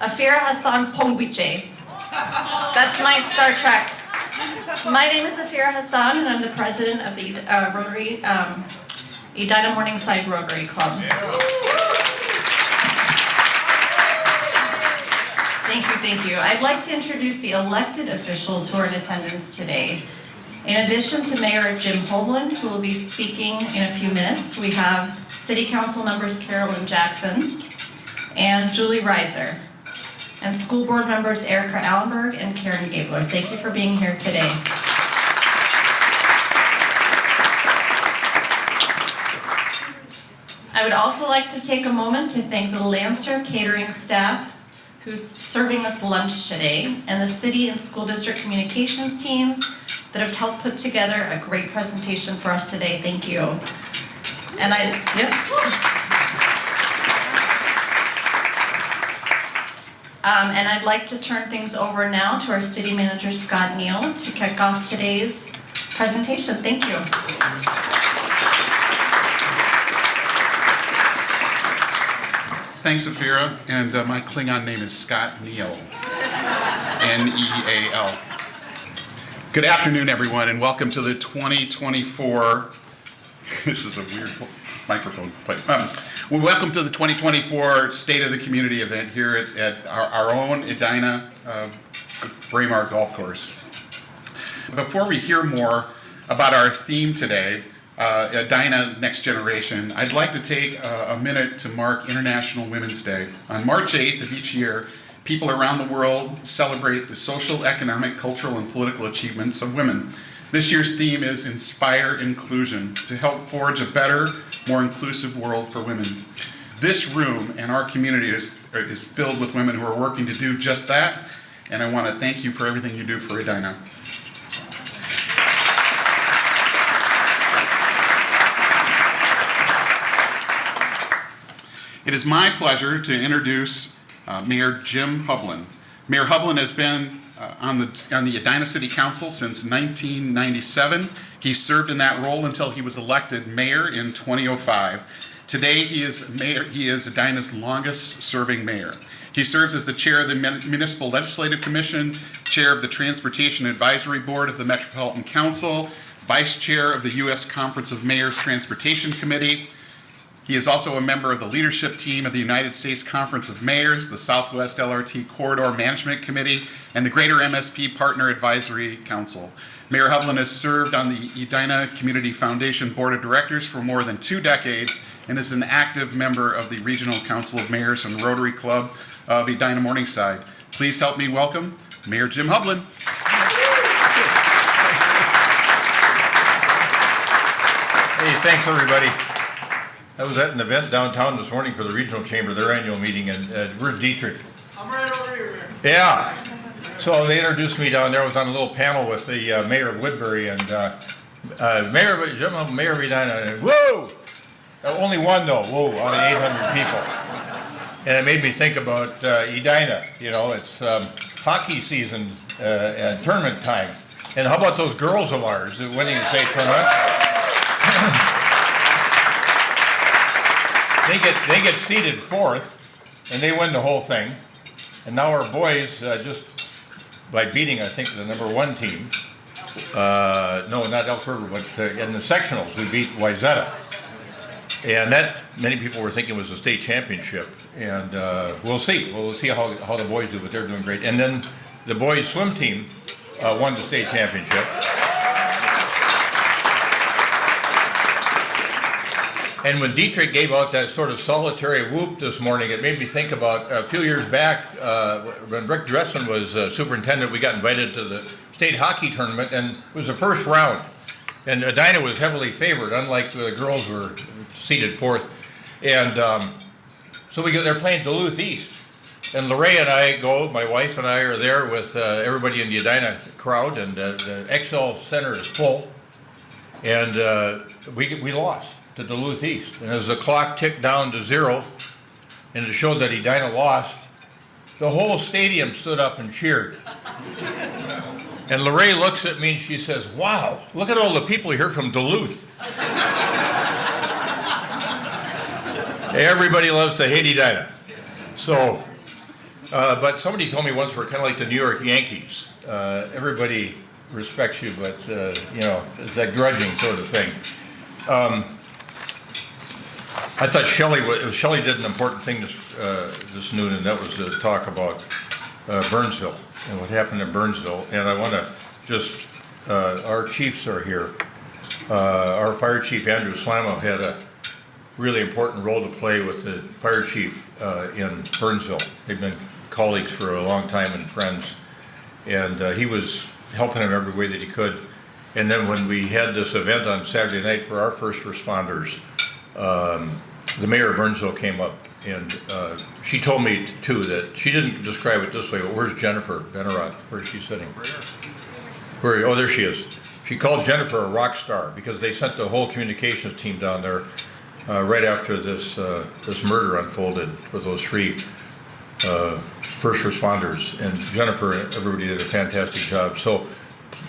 Afira Hassan Pongwiche. That's my Star Trek. My name is Afira Hassan, and I'm the president of the Rotary, Edina Morningside Rotary Club. Thank you. I'd like to introduce the elected officials who are in attendance today. In addition to Mayor Jim Hovland, who will be speaking in a few minutes, we have City Council members Carolyn Jackson and Julie Reiser, and school board members Erica Allenberg and Karen Gabler. Thank you for being here today. I would also like to take a moment to thank the Lancer catering staff who's serving us lunch today, and the city and school district communications teams that have helped put together a great presentation for us today. Thank you. And I'd like to turn things over now to our city manager, Scott Neal, to kick off today's presentation. Thank you. Thanks, Afira, and my Klingon name is Scott Neal, N-E-A-L. Good afternoon, everyone, and welcome to the 2024, this is a weird microphone, but welcome to the 2024 State of the Community event here at our own Edina Braemar Golf Course. Before we hear more about our theme today, Edina Next Generation, I'd like to take a minute to mark International Women's Day. On March 8th of each year, people around the world celebrate the social, economic, cultural, and political achievements of women. This year's theme is Inspire Inclusion, to help forge a better, more inclusive world for women. This room and our community is filled with women who are working to do just that, and I want to thank you for everything you do for Edina. It is my pleasure to introduce Mayor Jim Hovland. Mayor Hovland has been on the Edina City Council since 1997. He served in that role until he was elected mayor in 2005. Today he is Edina's longest serving mayor. He serves as the chair of the Municipal Legislative Commission, chair of the Transportation Advisory Board of the Metropolitan Council, vice chair of the U.S. Conference of Mayors Transportation Committee. He is also a member of the leadership team of the United States Conference of Mayors, the Southwest LRT Corridor Management Committee, and the Greater MSP Partner Advisory Council. Mayor Hovland has served on the Edina Community Foundation Board of Directors for more than 2 decades and is an active member of the Regional Council of Mayors and Rotary Club of Edina Morningside. Please help me welcome Mayor Jim Hovland. Hey, thanks everybody. I was at an event downtown this morning for the Regional Chamber, their annual meeting, and where's Dietrich? I'm right over here, man. Yeah. So they introduced me down there. I was on a little panel with the mayor of Woodbury and Mayor of Edina. And whoa! Only one though. Whoa! Out of 800 people. And it made me think about Edina. You know, it's hockey season and tournament time. And how about those girls of ours winning the state tournament? They get seeded 4th, and they win the whole thing. And now our boys, just by beating, I think, the number 1 team, no, not Elk River, but in the sectionals, we beat Wayzata. And that, many people were thinking was a state championship. And we'll see. We'll see how the boys do, but they're doing great. And then the boys swim team won the state championship. And when Dietrich gave out that sort of solitary whoop this morning, it made me think about a few years back when Rick Dressen was superintendent. We got invited to the state hockey tournament, and it was the first round. And Edina was heavily favored, unlike the girls were seeded 4th. And so they're playing Duluth East. And Lorraine and I go, my wife and I are there with everybody in the Edina crowd, and the XL Center is full. And we lost to Duluth East. And as the clock ticked down to 0, and it showed that Edina lost, the whole stadium stood up and cheered. And Lorraine looks at me and she says, wow, look at all the people here from Duluth. Everybody loves to hate Edina. So But somebody told me once we're kind of like the New York Yankees. Everybody respects you, but it's that grudging sort of thing. I thought Shelley did an important thing this noon, and that was to talk about Burnsville and what happened in Burnsville. And I want to just, our chiefs are here. Our fire chief, Andrew Slamo, had a really important role to play with the fire chief in Burnsville. They've been colleagues for a long time and friends. And he was helping him every way that he could. And then when we had this event on Saturday night for our first responders, the mayor of Burnsville came up, and she told me too that she didn't describe it this way, but where's Jennifer Benarott? Where is she sitting? Where? Oh, there she is. She called Jennifer a rock star because they sent the whole communications team down there right after this murder unfolded with those three first responders. And Jennifer and everybody did a fantastic job. So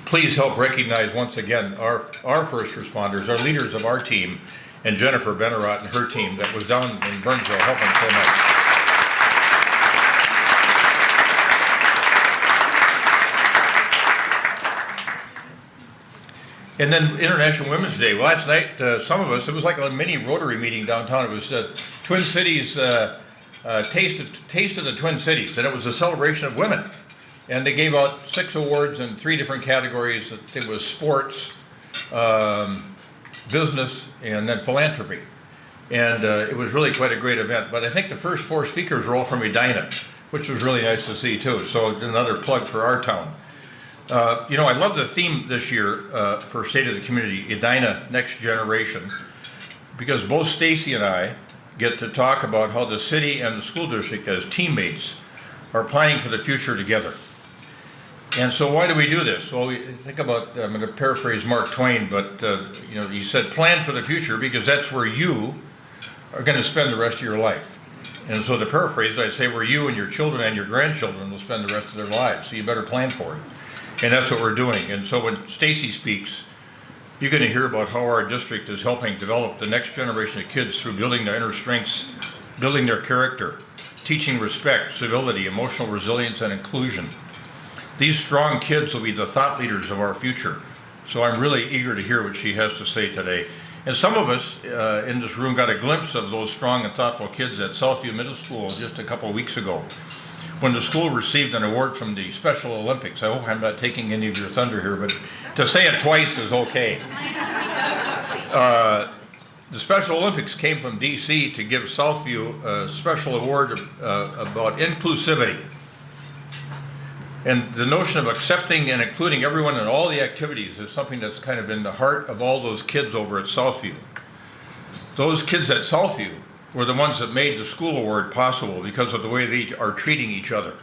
please help recognize once again our first responders, our leaders of our team, and Jennifer Benarott and her team that was down in Burnsville helping so much. And then International Women's Day. Last night, some of us, it was like a mini Rotary meeting downtown. It was Twin Cities, Taste of the Twin Cities, and it was a celebration of women. And they gave out 6 awards in 3 different categories. It was sports, business, and then philanthropy. And it was really quite a great event. But I think the first 4 speakers were all from Edina, which was really nice to see too. So another plug for our town. I love the theme this year for State of the Community, Edina Next Generation, because both Stacie and I get to talk about how the city and the school district as teammates are planning for the future together. And so why do we do this? Well, we think about, I'm going to paraphrase Mark Twain, but he said, plan for the future because that's where you are going to spend the rest of your life. And so to paraphrase, I'd say where you and your children and your grandchildren will spend the rest of their lives. So you better plan for it. And that's what we're doing. And so when Stacie speaks, you're going to hear about how our district is helping develop the next generation of kids through building their inner strengths, building their character, teaching respect, civility, emotional resilience, and inclusion. These strong kids will be the thought leaders of our future. So I'm really eager to hear what she has to say today. And some of us in this room got a glimpse of those strong and thoughtful kids at Southview Middle School just a couple of weeks ago, when the school received an award from the Special Olympics. I hope I'm not taking any of your thunder here, but to say it twice is okay. The Special Olympics came from D.C. to give Southview a special award about inclusivity. And the notion of accepting and including everyone in all the activities is something that's kind of in the heart of all those kids over at Southview. Those kids at Southview were the ones that made the school award possible because of the way they are treating each other.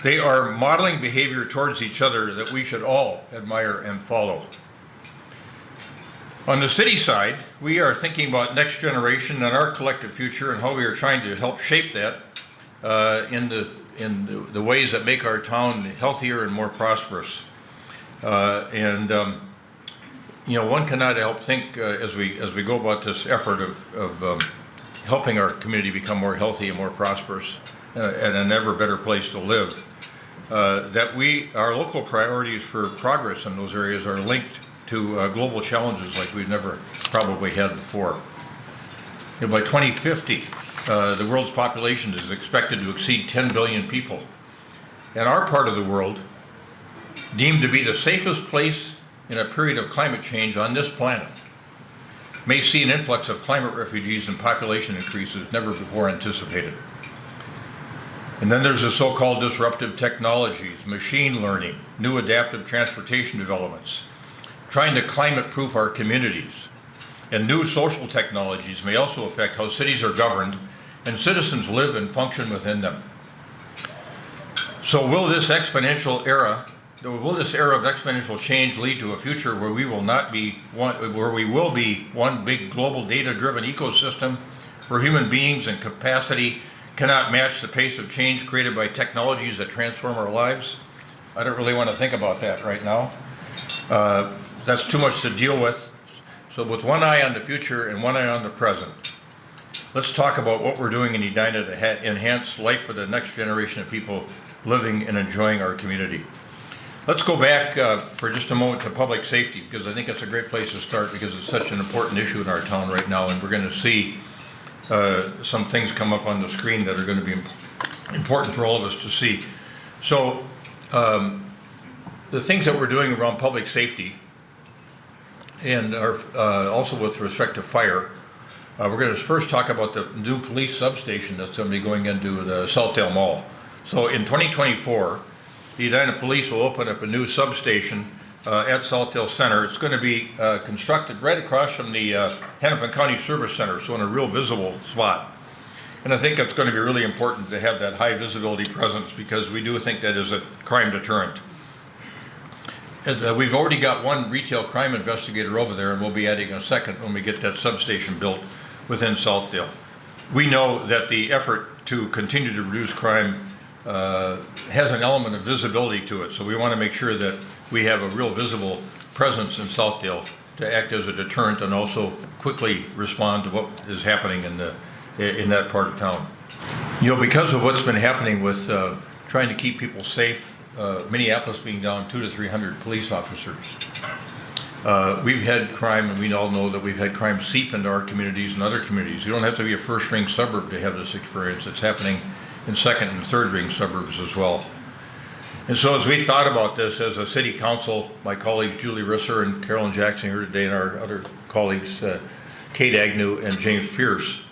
They are modeling behavior towards each other that we should all admire and follow. On the city side, we are thinking about next generation and our collective future and how we are trying to help shape that in the ways that make our town healthier and more prosperous. One cannot help think as we go about this effort of helping our community become more healthy and more prosperous and an ever better place to live, that our local priorities for progress in those areas are linked to global challenges like we've never probably had before. By 2050, the world's population is expected to exceed 10 billion people. And our part of the world, deemed to be the safest place in a period of climate change on this planet, may see an influx of climate refugees and population increases never before anticipated. And then there's the so-called disruptive technologies, machine learning, new adaptive transportation developments, trying to climate-proof our communities. And new social technologies may also affect how cities are governed and citizens live and function within them. So will this era of exponential change lead to a future where we will be one big global data-driven ecosystem where human beings and capacity cannot match the pace of change created by technologies that transform our lives? I don't really want to think about that right now. That's too much to deal with. So with one eye on the future and one eye on the present, let's talk about what we're doing in Edina to enhance life for the next generation of people living and enjoying our community. Let's go back for just a moment to public safety, because I think it's a great place to start because it's such an important issue in our town right now, and we're going to see some things come up on the screen that are going to be important for all of us to see. So the things that we're doing around public safety and also with respect to fire, we're going to first talk about the new police substation that's going to be going into the Southdale Mall. So in 2024, the Edina Police will open up a new substation at Southdale Center. It's going to be constructed right across from the Hennepin County Service Center, so in a real visible spot. And I think it's going to be really important to have that high visibility presence because we do think that is a crime deterrent. And, we've already got one retail crime investigator over there, and we'll be adding a second when we get that substation built within Southdale. We know that the effort to continue to reduce crime has an element of visibility to it, so we want to make sure that we have a real visible presence in Southdale to act as a deterrent and also quickly respond to what is happening in that part of town. You know, because of what's been happening with trying to keep people safe, Minneapolis being down 200 to 300 police officers, we've had crime, and we all know that we've had crime seep into our communities and other communities. You don't have to be a first-ring suburb to have this experience. It's happening in second and third-ring suburbs as well. And so as we thought about this as a city council, my colleagues Julie Risser and Carolyn Jackson here today, and our other colleagues Kate Agnew and James Pierce,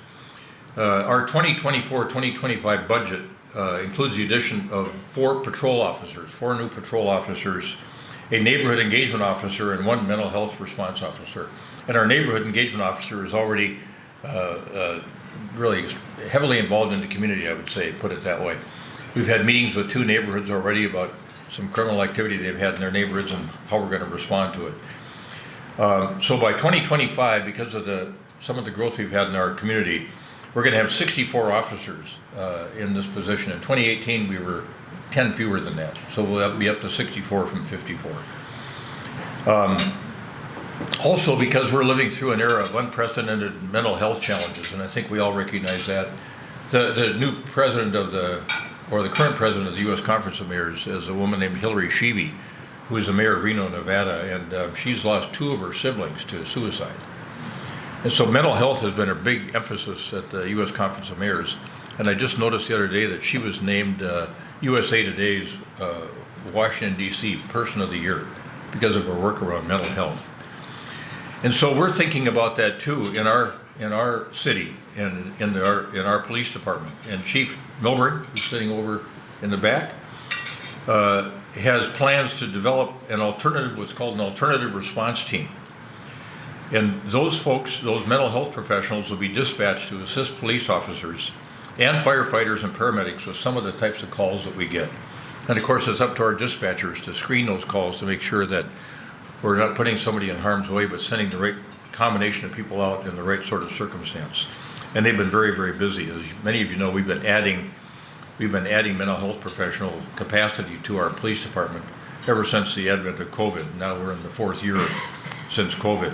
our 2024-2025 budget includes the addition of 4 new patrol officers, a neighborhood engagement officer, and 1 mental health response officer. And our neighborhood engagement officer is already really heavily involved in the community, I would say, put it that way. We've had meetings with 2 neighborhoods already about some criminal activity they've had in their neighborhoods and how we're going to respond to it. So by 2025, because of some of the growth we've had in our community, we're going to have 64 officers in this position. In 2018, we were 10 fewer than that, so we'll be up to 64 from 54. Also, because we're living through an era of unprecedented mental health challenges, and I think we all recognize that, the new president of the current president of the U.S. Conference of Mayors is a woman named Hillary Sheevey, who is the mayor of Reno, Nevada, and she's lost 2 of her siblings to suicide. And so mental health has been a big emphasis at the U.S. Conference of Mayors. And I just noticed the other day that she was named USA Today's Washington, D.C. Person of the Year because of her work around mental health. And so we're thinking about that too in our city and in our police department. And Chief Milburn, who's sitting over in the back, has plans to develop what's called an alternative response team. And those folks, those mental health professionals, will be dispatched to assist police officers and firefighters and paramedics with some of the types of calls that we get. And of course, it's up to our dispatchers to screen those calls to make sure that we're not putting somebody in harm's way, but sending the right combination of people out in the right sort of circumstance. And they've been very, very busy. As many of you know, we've been adding mental health professional capacity to our police department ever since the advent of COVID. Now we're in the 4th year since COVID.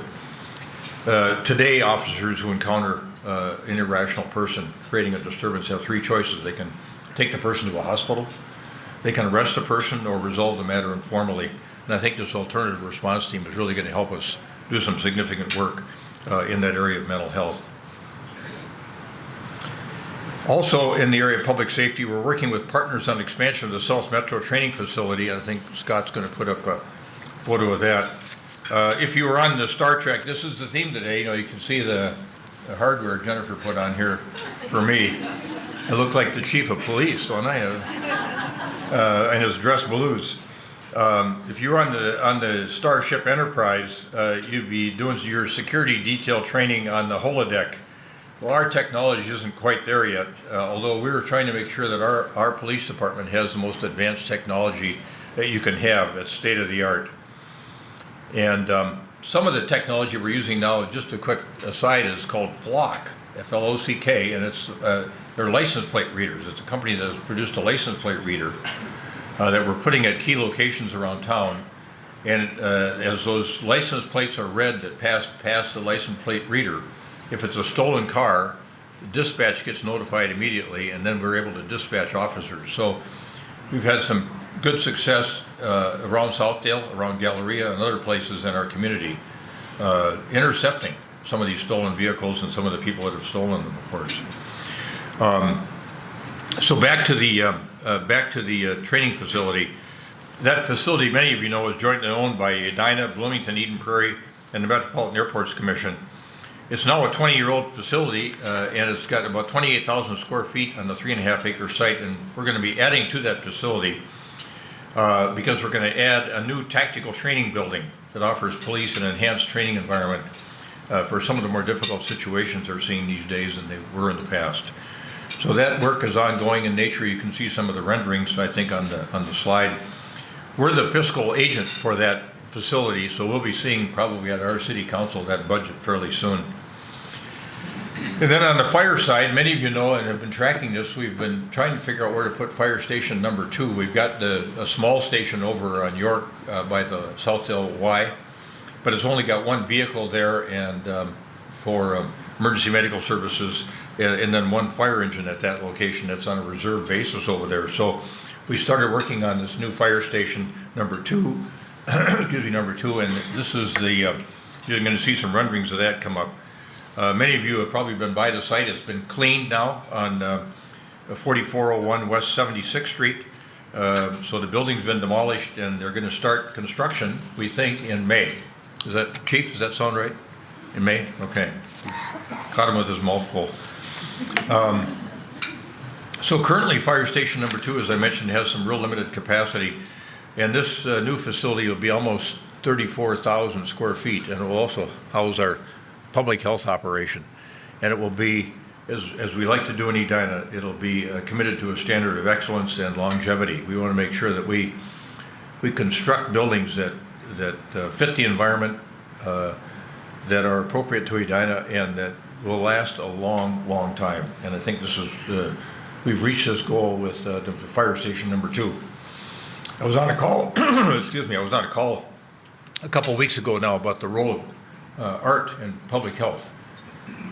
Today, officers who encounter an irrational person creating a disturbance have 3 choices. They can take the person to a hospital, they can arrest the person, or resolve the matter informally. And I think this alternative response team is really going to help us do some significant work in that area of mental health. Also, in the area of public safety, we're working with partners on expansion of the South Metro Training Facility. I think Scott's going to put up a photo of that. If you were on the Star Trek, this is the theme today. You know, you can see the hardware Jennifer put on here for me. I look like the chief of police, don't I? And his dress blues. If you were on the Starship Enterprise, you'd be doing your security detail training on the holodeck. Well, our technology isn't quite there yet, although we were trying to make sure that our police department has the most advanced technology that you can have. It's state of the art. And some of the technology we're using now, just a quick aside, is called Flock, F-L-O-C-K, and they're license plate readers. It's a company that has produced a license plate reader that we're putting at key locations around town. And as those license plates are read that pass the license plate reader, if it's a stolen car, dispatch gets notified immediately, and then we're able to dispatch officers. So we've had some good success around Southdale, around Galleria, and other places in our community, intercepting some of these stolen vehicles and some of the people that have stolen them, of course. So back to the training facility. That facility, many of you know, is jointly owned by Edina, Bloomington, Eden Prairie, and the Metropolitan Airports Commission. It's now a 20-year-old facility, and it's got about 28,000 square feet on the 3.5-acre site, and we're going to be adding to that facility because we're going to add a new tactical training building that offers police an enhanced training environment for some of the more difficult situations they're seeing these days than they were in the past. So that work is ongoing in nature. You can see some of the renderings, I think, on the slide. We're the fiscal agent for that facility, so we'll be seeing probably at our city council that budget fairly soon. And then on the fire side, many of you know and have been tracking this, we've been trying to figure out where to put fire station number 2. We've got a small station over on York by the Southdale Y, but it's only got one vehicle there and for emergency medical services, and then one fire engine at that location that's on a reserve basis over there. So we started working on this new fire station number 2, number 2, and this is you're going to see some renderings of that come up. Many of you have probably been by the site. It's been cleaned now on 4401 West 76th Street. So the building's been demolished and they're going to start construction, we think, in May. Is that, Chief, does that sound right? In May? Okay. Caught him with his mouth full. So currently fire station number 2, as I mentioned, has some real limited capacity. And this new facility will be almost 34,000 square feet, and it will also house our public health operation. And it will be, as we like to do in Edina, it'll be committed to a standard of excellence and longevity. We want to make sure that we construct buildings that fit the environment, that are appropriate to Edina, and that will last a long, long time. And I think this is, we've reached this goal with the fire station number 2. I was on a call, excuse me, I was on a call a couple of weeks ago now about the role of art and public health,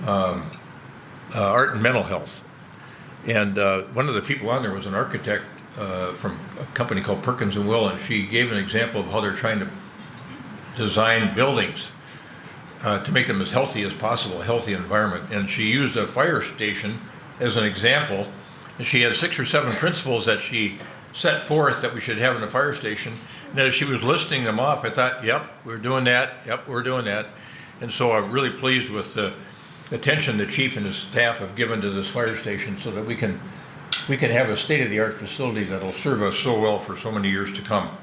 art and mental health. And one of the people on there was an architect from a company called Perkins & Will, and she gave an example of how they're trying to design buildings to make them as healthy as possible, a healthy environment. And she used a fire station as an example, and she had 6 or 7 principles that she set forth that we should have in a fire station. And as she was listing them off, I thought, yep, we're doing that, yep, we're doing that. And so I'm really pleased with the attention the chief and his staff have given to this fire station so that we can have a state-of-the-art facility that'll serve us so well for so many years to come.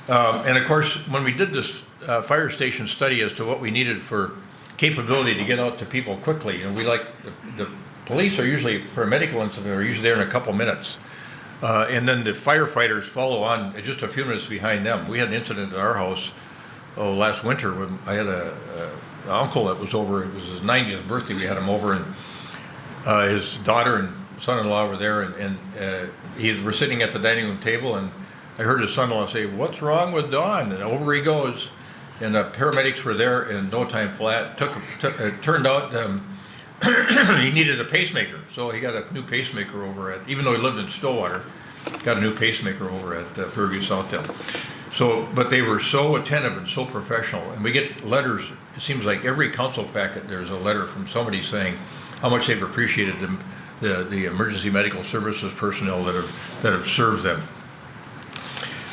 And of course, when we did this fire station study as to what we needed for capability to get out to people quickly, we like, the police are usually, for a medical incident, are usually there in a couple minutes. And then the firefighters follow on just a few minutes behind them. We had an incident at our house last winter when I had an uncle that was over. It was his 90th birthday. We had him over, and his daughter and son-in-law were there, and he were sitting at the dining room table, and I heard his son-in-law say, "What's wrong with Don?" And over he goes, and the paramedics were there in no time flat. It turned out he needed a pacemaker, so he got a new pacemaker over at, even though he lived in Stillwater, got a new pacemaker over at Fairview Southdale. So, but they were so attentive and so professional, and we get letters. It seems like every council packet there's a letter from somebody saying how much they've appreciated the emergency medical services personnel that have served them.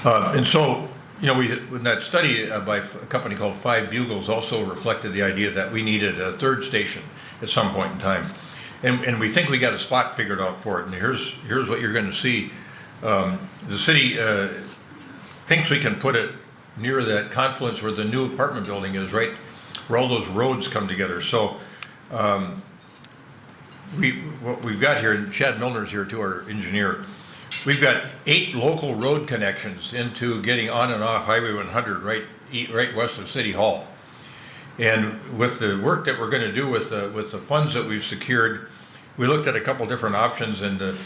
And so, in that study by a company called Five Bugles also reflected the idea that we needed a third station at some point in time. And we think we got a spot figured out for it. And here's what you're going to see. The city thinks we can put it near that confluence where the new apartment building is, right where all those roads come together. So what we've got here, and Chad Milner's here too, our engineer, we've got 8 local road connections into getting on and off Highway 100 right west of City Hall. And with the work that we're going to do with the funds that we've secured, we looked at a couple different options, and the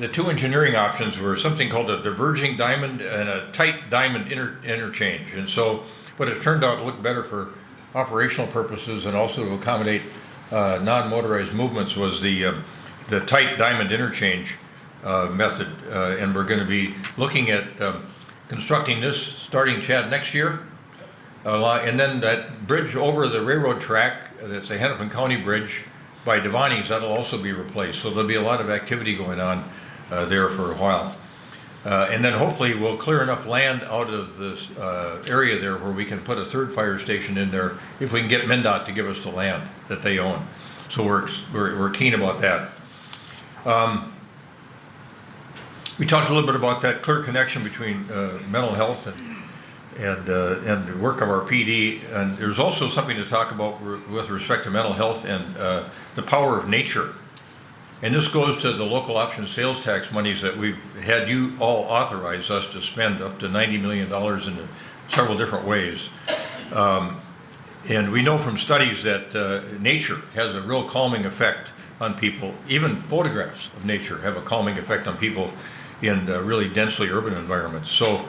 2 engineering options were something called a diverging diamond and a tight diamond interchange. And so, but it turned out to look better for operational purposes and also to accommodate non-motorized movements was the tight diamond interchange method, and we're going to be looking at constructing this starting, Chad, next year. And then that bridge over the railroad track, that's a Hennepin County bridge by Devani's, that'll also be replaced. So there'll be a lot of activity going on there for a while. And then hopefully we'll clear enough land out of this area there where we can put a third fire station in there if we can get MnDOT to give us the land that they own. So we're keen about that. We talked a little bit about that clear connection between mental health and the work of our PD, and there's also something to talk about with respect to mental health and the power of nature. And this goes to the local option sales tax monies that we've had you all authorize us to spend up to $90 million in several different ways. And we know from studies that nature has a real calming effect on people. Even photographs of nature have a calming effect on people in really densely urban environments. So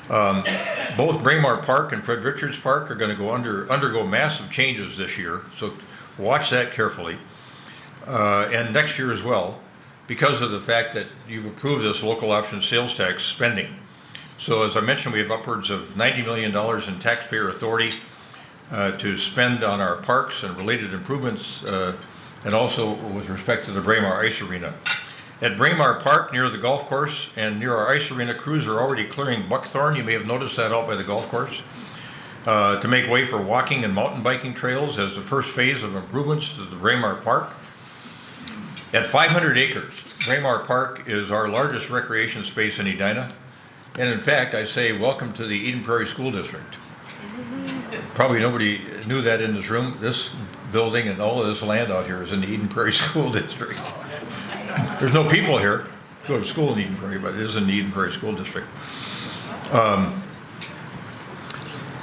both Braemar Park and Fred Richards Park are going to go undergo massive changes this year. So watch that carefully. And next year as well, because of the fact that you've approved this local option sales tax spending. So as I mentioned, we have upwards of $90 million in taxpayer authority to spend on our parks and related improvements, and also with respect to the Braemar Ice Arena. At Braemar Park, near the golf course and near our ice arena, crews are already clearing buckthorn. You may have noticed that out by the golf course, to make way for walking and mountain biking trails as the first phase of improvements to the Braemar Park. At 500 acres, Braemar Park is our largest recreation space in Edina. And in fact, I say welcome to the Eden Prairie School District. Probably nobody knew that in this room. This building and all of this land out here is in the Eden Prairie School District. There's no people here who go to school in Eden Prairie, but it is in the Eden Prairie School District.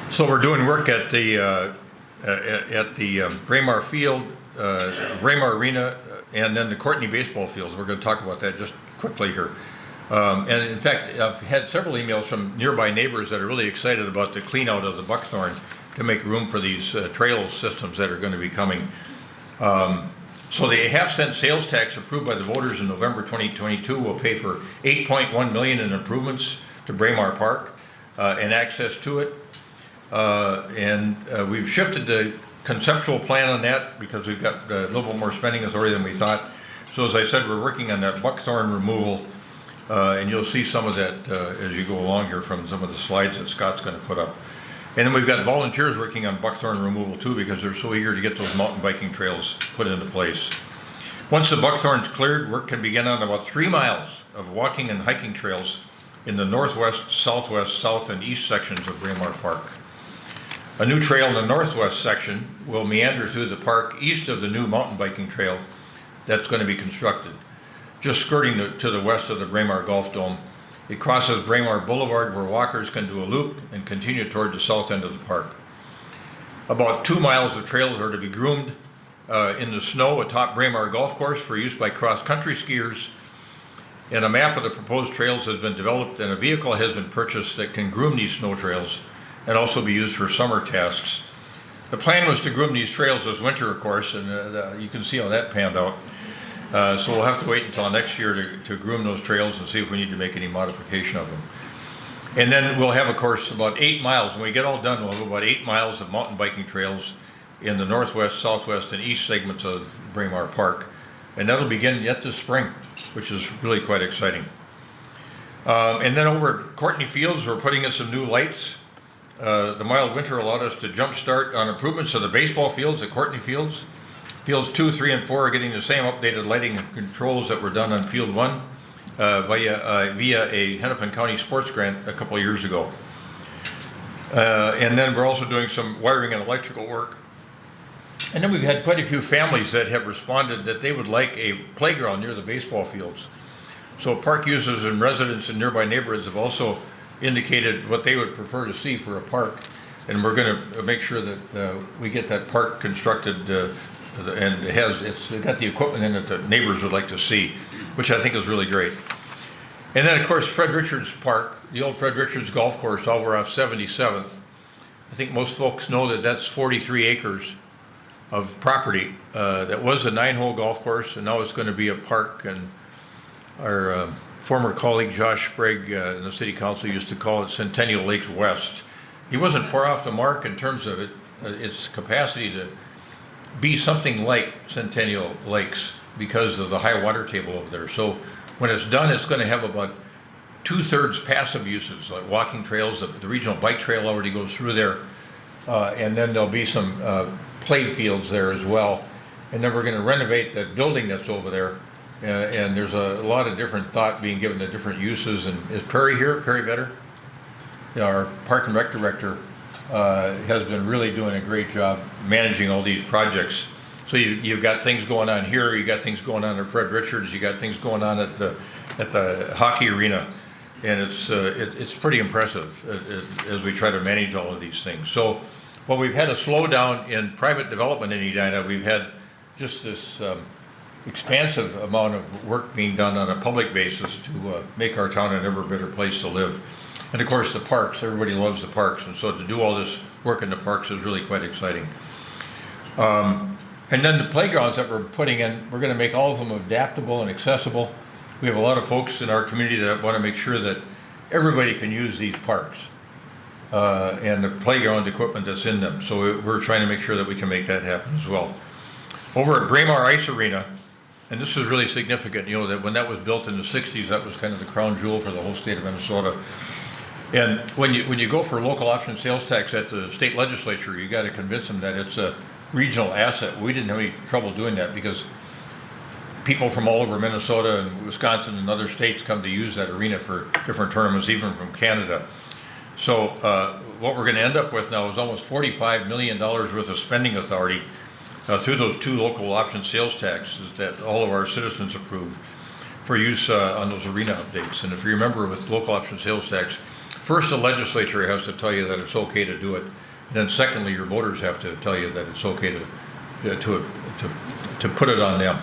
So we're doing work at the Braemar Field, Braemar Arena, and then the Courtney baseball fields. We're going to talk about that just quickly here. And in fact, I've had several emails from nearby neighbors that are really excited about the clean out of the buckthorn to make room for these trail systems that are going to be coming. So the half-cent sales tax approved by the voters in November 2022 will pay for $8.1 million in improvements to Braemar Park and access to it. And we've shifted the conceptual plan on that because we've got a little bit more spending authority than we thought. So as I said, we're working on that buckthorn removal, and you'll see some of that as you go along here from some of the slides that Scott's going to put up. And then we've got volunteers working on buckthorn removal too because they're so eager to get those mountain biking trails put into place. Once the buckthorn's cleared, work can begin on about 3 miles of walking and hiking trails in the northwest, southwest, south, and east sections of Braemar Park. A new trail in the northwest section will meander through the park east of the new mountain biking trail that's going to be constructed. Just skirting to the west of the Braemar Golf Dome, it crosses Braemar Boulevard where walkers can do a loop and continue toward the south end of the park. About 2 miles of trails are to be groomed in the snow atop Braemar Golf Course for use by cross-country skiers. And a map of the proposed trails has been developed and a vehicle has been purchased that can groom these snow trails and also be used for summer tasks. The plan was to groom these trails this winter, of course, and you can see how that panned out. So we'll have to wait until next year to groom those trails and see if we need to make any modification of them. And then we'll have, of course, about 8 miles. When we get all done, we'll have about 8 miles of mountain biking trails in the northwest, southwest, and east segments of Braemar Park. And that'll begin yet this spring, which is really quite exciting. And then over at Courtney Fields, we're putting in some new lights. The mild winter allowed us to jumpstart on improvements of the baseball fields at Courtney Fields. Fields 2, 3, and 4 are getting the same updated lighting and controls that were done on Field 1 via a Hennepin County sports grant a couple of years ago. And then we're also doing some wiring and electrical work. And then we've had quite a few families that have responded that they would like a playground near the baseball fields. So park users and residents in nearby neighborhoods have also indicated what they would prefer to see for a park. And we're going to make sure that we get that park constructed and it's got the equipment in it that neighbors would like to see, which I think is really great. And then, of course, Fred Richards Park, the old Fred Richards Golf Course over off 77th. I think most folks know that that's 43 acres of property that was a 9-hole golf course, and now it's going to be a park. And our former colleague Josh Sprague in the city council used to call it Centennial Lakes West. He wasn't far off the mark in terms of its capacity to be something like Centennial Lakes because of the high water table over there. So when it's done, it's going to have about 2/3 passive uses, like walking trails. The regional bike trail already goes through there. And then there'll be some play fields there as well. And then we're going to renovate that building that's over there. And there's a lot of different thought being given to different uses. And is Perry here, Perry Vetter? Our Park and Rec Director has been really doing a great job managing all these projects. So you've got things going on here, you got things going on at Fred Richards, you got things going on at the hockey arena. And it's pretty impressive as we try to manage all of these things. So while we've had a slowdown in private development in Edina, we've had just this expansive amount of work being done on a public basis to make our town an ever better place to live. And of course the parks, everybody loves the parks, and so to do all this work in the parks is really quite exciting. And then the playgrounds that we're putting in, we're going to make all of them adaptable and accessible. We have a lot of folks in our community that want to make sure that everybody can use these parks and the playground equipment that's in them. So we're trying to make sure that we can make that happen as well. Over at Braemar Ice Arena, and this is really significant, you know, that when that was built in the 60s, that was kind of the crown jewel for the whole state of Minnesota. And when you go for local option sales tax at the state legislature, you got to convince them that it's a regional asset. We didn't have any trouble doing that because people from all over Minnesota and Wisconsin and other states come to use that arena for different tournaments, even from Canada. So what we're going to end up with now is almost $45 million worth of spending authority through those 2 local option sales taxes that all of our citizens approved for use on those arena updates. And if you remember with local option sales tax, first the legislature has to tell you that it's okay to do it. And then secondly, your voters have to tell you that it's okay to put it on them.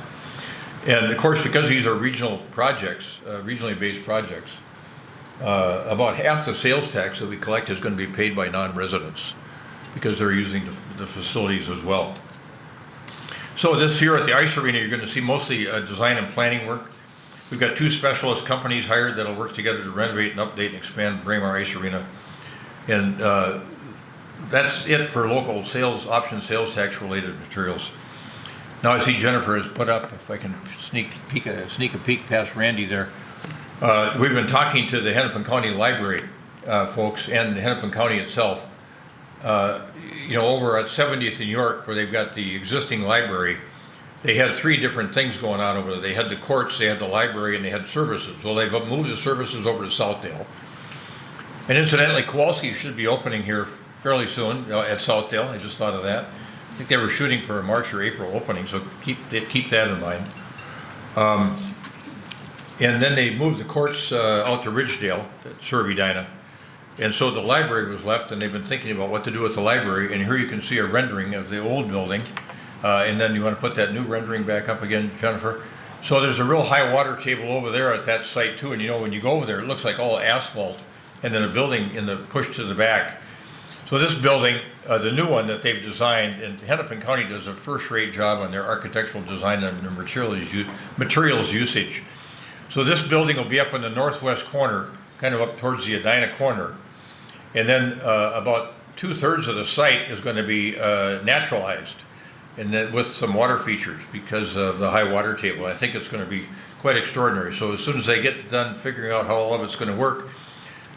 And of course, because these are regional projects, regionally based projects, about half the sales tax that we collect is going to be paid by non-residents because they're using the facilities as well. So this year at the ice arena, you're going to see mostly design and planning work. We've got 2 specialist companies hired that'll work together to renovate and update and expand Braemar Ice Arena. And that's it for local sales, option sales tax related materials. Now I see Jennifer has put up, if I can sneak a peek past Randy there. We've been talking to the Hennepin County Library folks and Hennepin County itself. You know, over at 70th in York, where they've got the existing library, they had 3 different things going on over there. They had the courts, they had the library, and they had services. Well, they've moved the services over to Southdale. And incidentally, Kowalski should be opening here fairly soon at Southdale. I just thought of that. I think they were shooting for a March or April opening, so keep that in mind. And then they moved the courts out to Ridgedale, that serve Edina. And so the library was left, and they've been thinking about what to do with the library. And here you can see a rendering of the old building. And then you want to put that new rendering back up again, Jennifer. So there's a real high water table over there at that site too. And you know, when you go over there, it looks like all asphalt and then a building in the push to the back. So this building, the new one that they've designed, and Hennepin County does a first-rate job on their architectural design and their materials usage. So this building will be up in the northwest corner, kind of up towards the Edina corner. And then about 2/3 of the site is going to be naturalized, and then with some water features because of the high water table. I think it's going to be quite extraordinary. So as soon as they get done figuring out how all of it's going to work,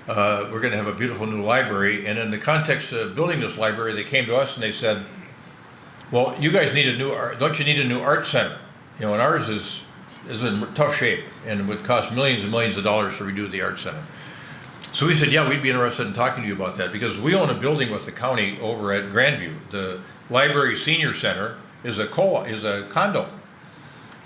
we're going to have a beautiful new library. And in the context of building this library, they came to us and they said, well, you guys need a new art, don't you need a new art center? You know, and ours is in tough shape and would cost millions and millions of dollars to redo the art center. So we said, yeah, we'd be interested in talking to you about that because we own a building with the county over at Grandview. The Library Senior Center is a condo.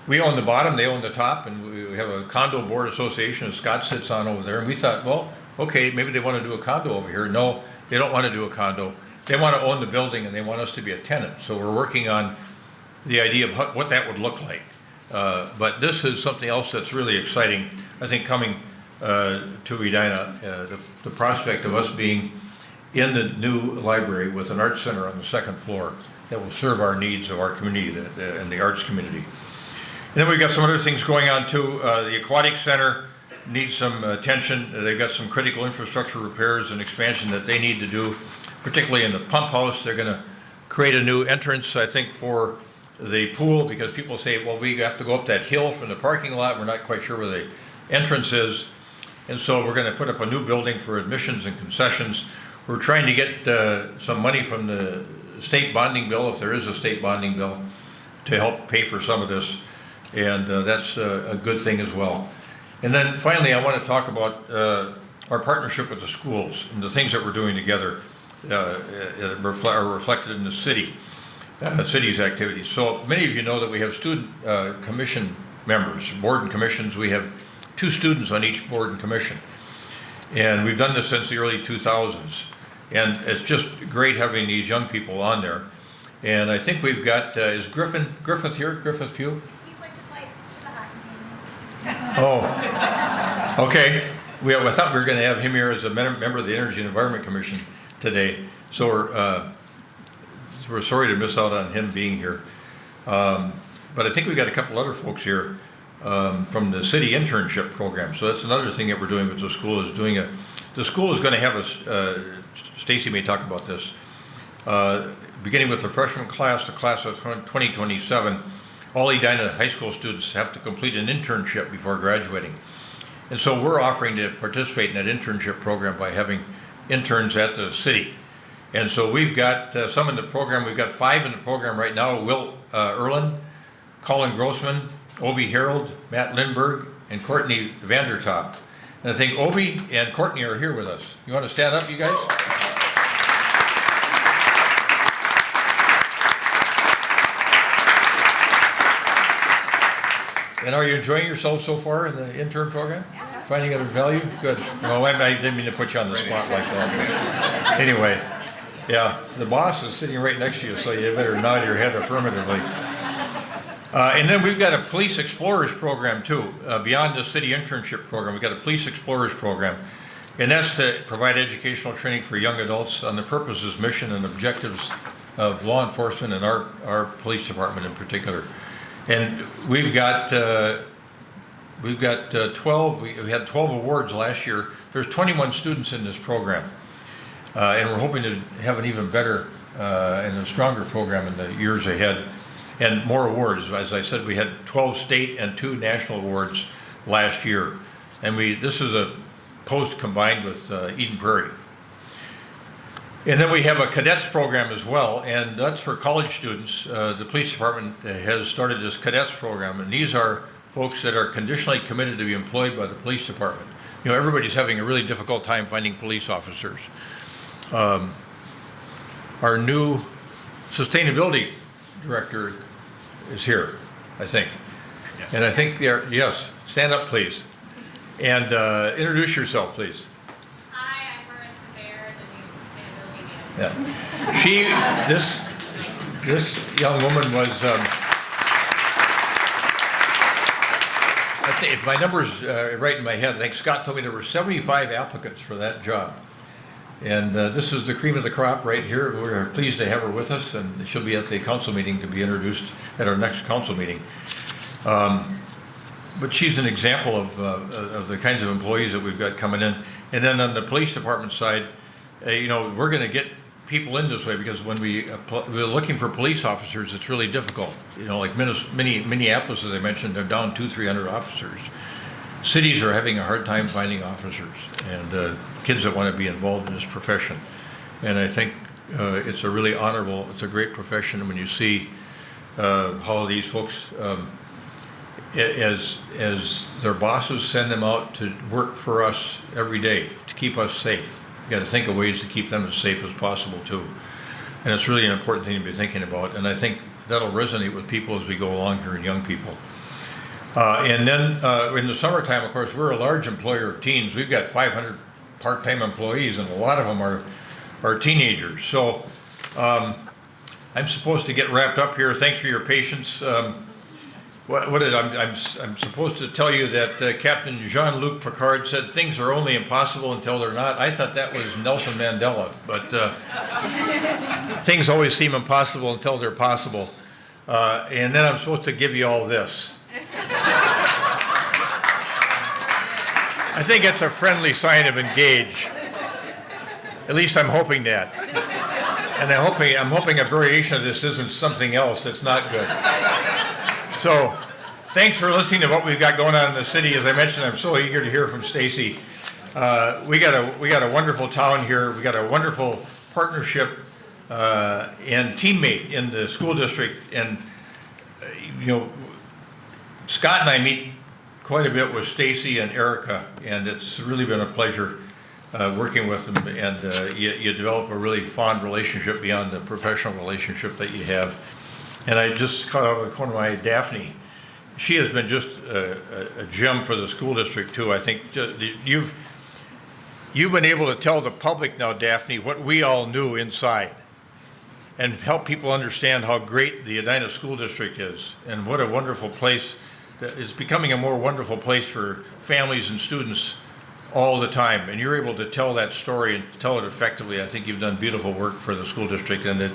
We own the bottom, they own the top, and we have a condo board association that Scott sits on over there. And we thought, well, okay, maybe they want to do a condo over here. No, they don't want to do a condo. They want to own the building and they want us to be a tenant. So we're working on the idea of what that would look like. But this is something else that's really exciting, I think, coming to Edina, the prospect of us being in the new library with an art center on the 2nd floor that will serve our needs of our community and the arts community. And then we've got some other things going on too. The Aquatic Center needs some attention. They've got some critical infrastructure repairs and expansion that they need to do, particularly in the pump house. They're going to create a new entrance, I think, for the pool, because people say, well, we have to go up that hill from the parking lot. We're not quite sure where the entrance is. And so we're going to put up a new building for admissions and concessions. We're trying to get some money from the state bonding bill, if there is a state bonding bill, to help pay for some of this. And that's a good thing as well. And then finally, I want to talk about our partnership with the schools and the things that we're doing together are reflected in the city's activities. So many of you know that we have student commission members, board and commissions. We have 2 students on each board and commission. And we've done this since the early 2000s. And it's just great having these young people on there. And I think we've got, is Griffith here? Griffith Pugh? He went to play the hockey game. Oh, okay. I thought we were going to have him here as a member of the Energy and Environment Commission today. So we're sorry to miss out on him being here. But I think we got a couple other folks here from the city internship program. So that's another thing that we're doing with the school, is the school is going to have Stacie may talk about this, beginning with the freshman class, the class of 2027, all Edina high school students have to complete an internship before graduating. And so we're offering to participate in that internship program by having interns at the city. And so we've got some in the program. We've got 5 in the program right now: Will Erlin, Colin Grossman, Obi Harold, Matt Lindberg, and Courtney Vandertop. And I think Obi and Courtney are here with us. You want to stand up, you guys? And are you enjoying yourself so far in the intern program? Yeah. Finding it of value? Good. Well, I didn't mean to put you on the spot like that. Anyway, yeah, the boss is sitting right next to you, so you better nod your head affirmatively. And then we've got a Police Explorers program too. Beyond the city internship program, we've got a Police Explorers program. And that's to provide educational training for young adults on the purposes, mission, and objectives of law enforcement and our police department in particular. And we had 12 awards last year. There's 21 students in this program. And we're hoping to have an even better and a stronger program in the years ahead. And more awards. As I said, we had 12 state and 2 national awards last year. And this is a post combined with Eden Prairie. And then we have a cadets program as well, and that's for college students. The police department has started this cadets program, and these are folks that are conditionally committed to be employed by the police department. You know, everybody's having a really difficult time finding police officers. Our new sustainability director is here, I think. Yes. And I think yes, stand up please. And introduce yourself, please. Hi, I'm Marissa Baer, the new sustainability manager. Yeah. This young woman was, I think if my numbers right in my head, I think Scott told me there were 75 applicants for that job. And this is the cream of the crop right here. We're pleased to have her with us, and she'll be at the council meeting to be introduced at our next council meeting. But she's an example of the kinds of employees that we've got coming in. And then on the police department side, we're going to get people in this way because when we're looking for police officers, it's really difficult. Like Minneapolis, as I mentioned, they're down 200-300 officers. Cities are having a hard time finding officers and kids that want to be involved in this profession. And I think it's a really honorable, it's a great profession when you see how these folks, as their bosses send them out to work for us every day to keep us safe. You got to think of ways to keep them as safe as possible too. And it's really an important thing to be thinking about. And I think that'll resonate with people as we go along here and young people. And then in the summertime, of course, we're a large employer of teens. We've got 500 part-time employees, and a lot of them are teenagers. So I'm supposed to get wrapped up here. Thanks for your patience. I'm supposed to tell you that Captain Jean-Luc Picard said things are only impossible until they're not. I thought that was Nelson Mandela, but things always seem impossible until they're possible. And then I'm supposed to give you all this. I think it's a friendly sign of engage. At least I'm hoping that. And I'm hoping a variation of this isn't something else that's not good. So, thanks for listening to what we've got going on in the city. As I mentioned, I'm so eager to hear from Stacie. We got a wonderful town here. We got a wonderful partnership and teammate in the school district. And Scott and I meet quite a bit with Stacie and Erica, and it's really been a pleasure working with them. And you develop a really fond relationship beyond the professional relationship that you have. And I just caught out of the corner of my eye Daphne. She has been just a gem for the school district too. I think you've been able to tell the public now, Daphne, what we all knew inside, and help people understand how great the Edina School District is, and what a wonderful place. It's becoming a more wonderful place for families and students all the time. And you're able to tell that story and tell it effectively. I think you've done beautiful work for the school district, and it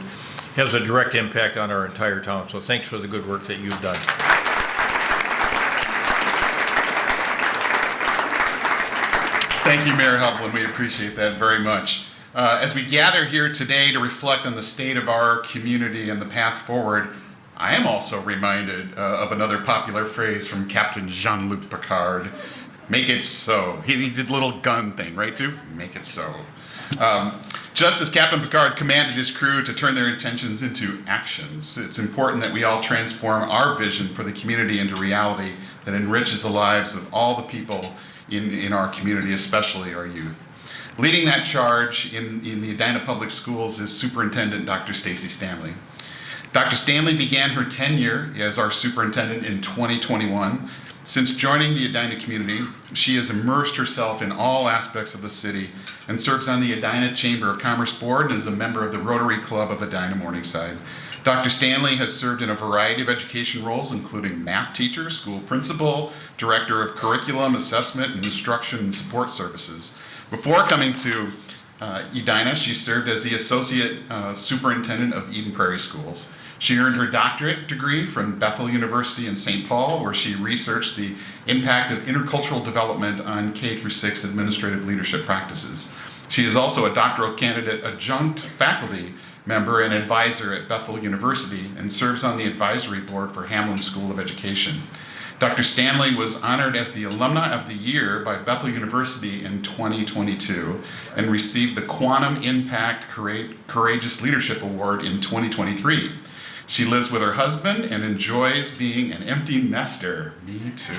has a direct impact on our entire town. So thanks for the good work that you've done. Thank you, Mayor Hovland. We appreciate that very much. As we gather here today to reflect on the state of our community and the path forward, I am also reminded of another popular phrase from Captain Jean-Luc Picard, make it so. He did a little gun thing, right, too? Make it so. Just as Captain Picard commanded his crew to turn their intentions into actions, it's important that we all transform our vision for the community into reality that enriches the lives of all the people in our community, especially our youth. Leading that charge in the Edina Public Schools is Superintendent Dr. Stacie Stanley. Dr. Stanley began her tenure as our superintendent in 2021. Since joining the Edina community, she has immersed herself in all aspects of the city and serves on the Edina Chamber of Commerce Board and is a member of the Rotary Club of Edina Morningside. Dr. Stanley has served in a variety of education roles, including math teacher, school principal, director of curriculum, assessment, and instruction and support services. Before coming to Edina, she served as the associate superintendent of Eden Prairie Schools. She earned her doctorate degree from Bethel University in St. Paul, where she researched the impact of intercultural development on K-6 administrative leadership practices. She is also a doctoral candidate adjunct faculty member and advisor at Bethel University and serves on the advisory board for Hamlin School of Education. Dr. Stanley was honored as the Alumna of the Year by Bethel University in 2022 and received the Quantum Impact Courageous Leadership Award in 2023. She lives with her husband and enjoys being an empty nester. Me too.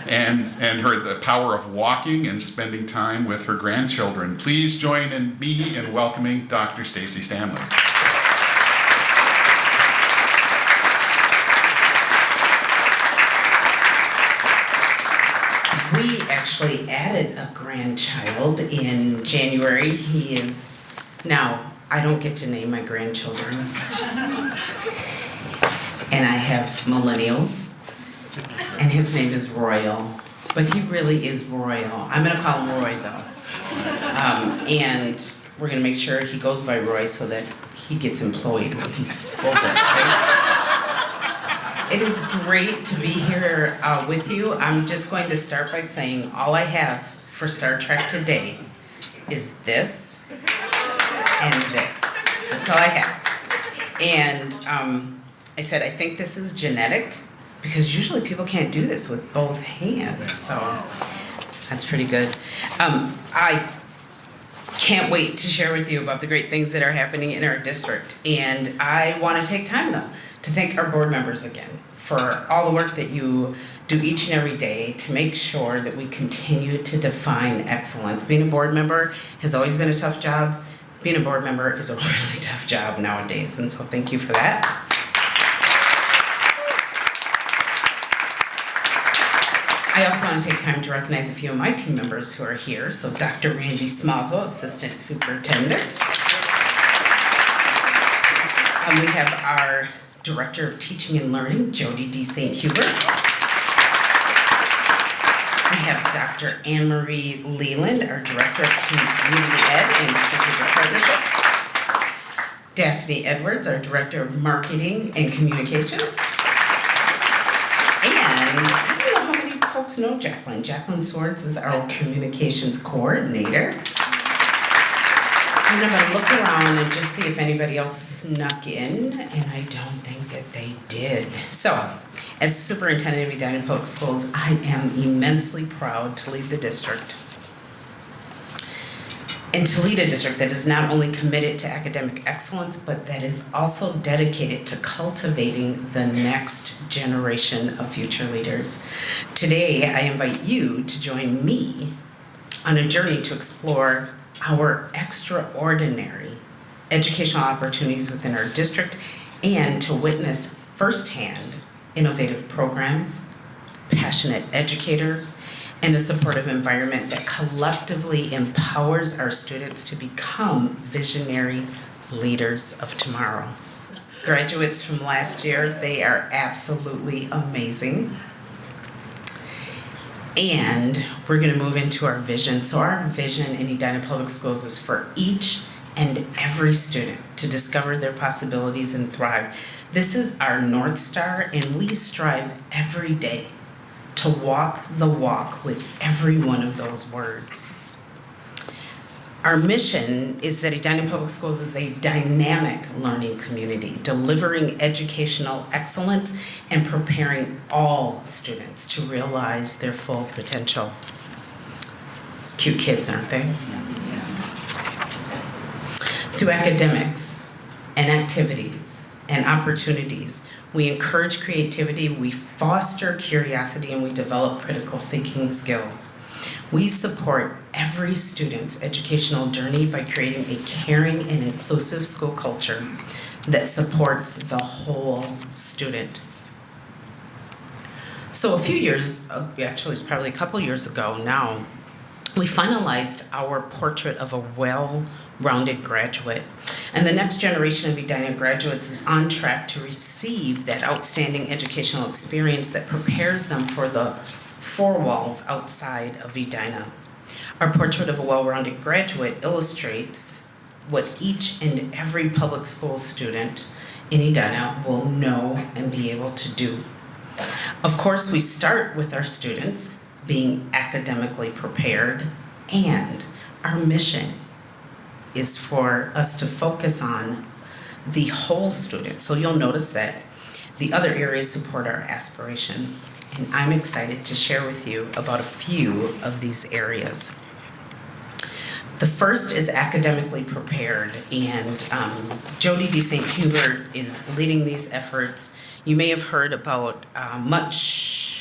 And the power of walking and spending time with her grandchildren. Please join me in welcoming Dr. Stacie Stanley. We actually added a grandchild in January. He is now, I don't get to name my grandchildren. And I have millennials. And his name is Royal. But he really is Royal. I'm going to call him Roy, though. And we're going to make sure he goes by Roy so that he gets employed when he's older, right? It is great to be here with you. I'm just going to start by saying all I have for Star Trek today is this and this. That's all I have. And I said, I think this is genetic because usually people can't do this with both hands. So that's pretty good. I can't wait to share with you about the great things that are happening in our district. And I want to take time, though, to thank our board members again for all the work that you do each and every day to make sure that we continue to define excellence. Being a board member has always been a tough job. Being a board member is a really tough job nowadays, and so thank you for that. I also want to take time to recognize a few of my team members who are here. So Dr. Randy Smazel, Assistant Superintendent. We have our Director of Teaching and Learning, Jody D. St. Hubert. We have Dr. Anne-Marie Leland, our Director of Community Ed and Strategic Partnerships. Daphne Edwards, our Director of Marketing and Communications. And I don't know how many folks know Jacqueline. Jacqueline Swords is our Communications Coordinator. And I'm going to look around and just see if anybody else snuck in, and I don't think that they did. So, as Superintendent of Edina Public Schools, I am immensely proud to lead the district. And to lead a district that is not only committed to academic excellence, but that is also dedicated to cultivating the next generation of future leaders. Today, I invite you to join me on a journey to explore our extraordinary educational opportunities within our district and to witness firsthand innovative programs, passionate educators, and a supportive environment that collectively empowers our students to become visionary leaders of tomorrow. Graduates from last year, they are absolutely amazing. And we're going to move into our vision. So our vision in Edina Public Schools is for each and every student to discover their possibilities and thrive. This is our North Star, and we strive every day to walk the walk with every one of those words. Our mission is that Edina Public Schools is a dynamic learning community, delivering educational excellence and preparing all students to realize their full potential. It's cute kids, aren't they? Through academics and activities and opportunities, we encourage creativity, we foster curiosity, and we develop critical thinking skills. We support every student's educational journey by creating a caring and inclusive school culture that supports the whole student. So a few years, actually it's probably a couple years ago now, we finalized our portrait of a well-rounded graduate. And the next generation of Edina graduates is on track to receive that outstanding educational experience that prepares them for the four walls outside of Edina. Our portrait of a well-rounded graduate illustrates what each and every public school student in Edina will know and be able to do. Of course, we start with our students being academically prepared, and our mission is for us to focus on the whole student. So you'll notice that the other areas support our aspiration, and I'm excited to share with you about a few of these areas. The first is academically prepared, and Jody D. St. Hubert is leading these efforts. You may have heard about much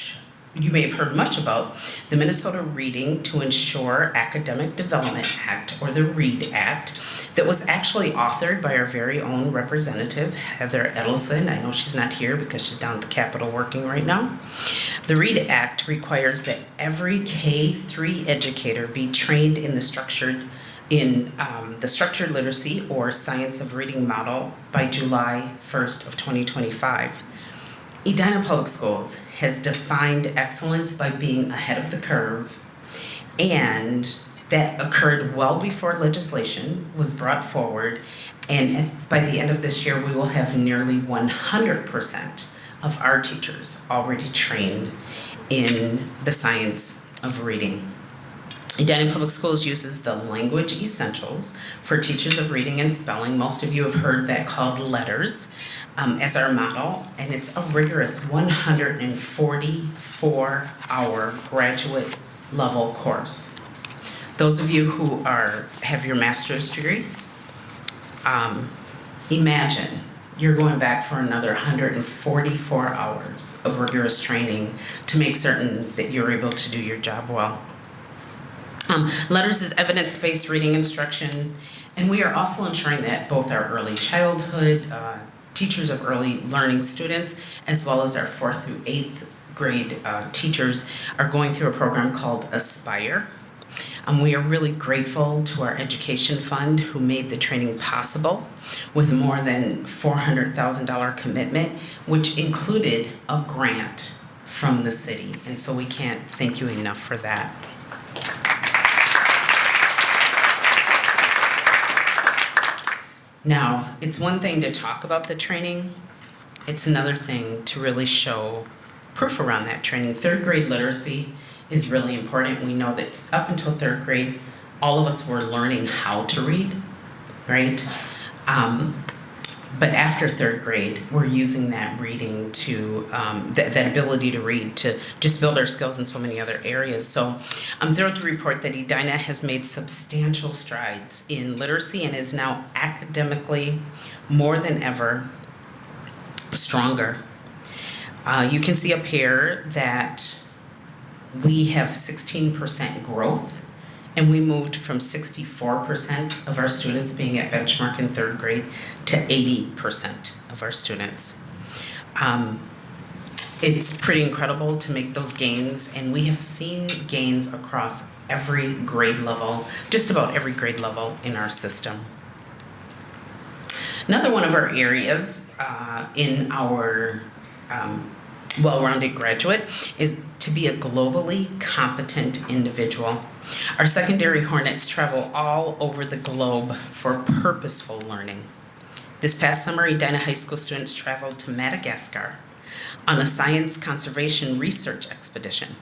about the Minnesota Reading to Ensure Academic Development Act, or the READ Act, that was actually authored by our very own representative, Heather Edelson. I know she's not here because she's down at the Capitol working right now. The READ Act requires that every K-3 educator be trained in the structured literacy or science of reading model by July 1st of 2025. Edina Public Schools has defined excellence by being ahead of the curve, and that occurred well before legislation was brought forward, and by the end of this year we will have nearly 100% of our teachers already trained in the science of reading. Edina Public Schools uses the language essentials for teachers of reading and spelling. Most of you have heard that called LETTERS as our model, and it's a rigorous 144-hour graduate level course. Those of you who have your master's degree, imagine you're going back for another 144 hours of rigorous training to make certain that you're able to do your job well. LETTERS is evidence-based reading instruction, and we are also ensuring that both our early childhood teachers of early learning students, as well as our 4th through 8th grade teachers, are going through a program called Aspire. We are really grateful to our education fund who made the training possible with more than $400,000 commitment, which included a grant from the city. And so we can't thank you enough for that. Now, it's one thing to talk about the training. It's another thing to really show proof around that training. Third grade literacy is really important. We know that up until third grade, all of us were learning how to read, right? But after third grade, we're using that reading to, that ability to read to just build our skills in so many other areas. So I'm thrilled to report that Edina has made substantial strides in literacy and is now academically more than ever stronger. You can see up here that we have 16% growth, and we moved from 64% of our students being at benchmark in third grade to 80% of our students. It's pretty incredible to make those gains, and we have seen gains across every grade level, just about every grade level in our system. Another one of our areas in our well-rounded graduate is to be a globally competent individual. Our secondary Hornets travel all over the globe for purposeful learning. This past summer, Edina High School students traveled to Madagascar on a science conservation research expedition.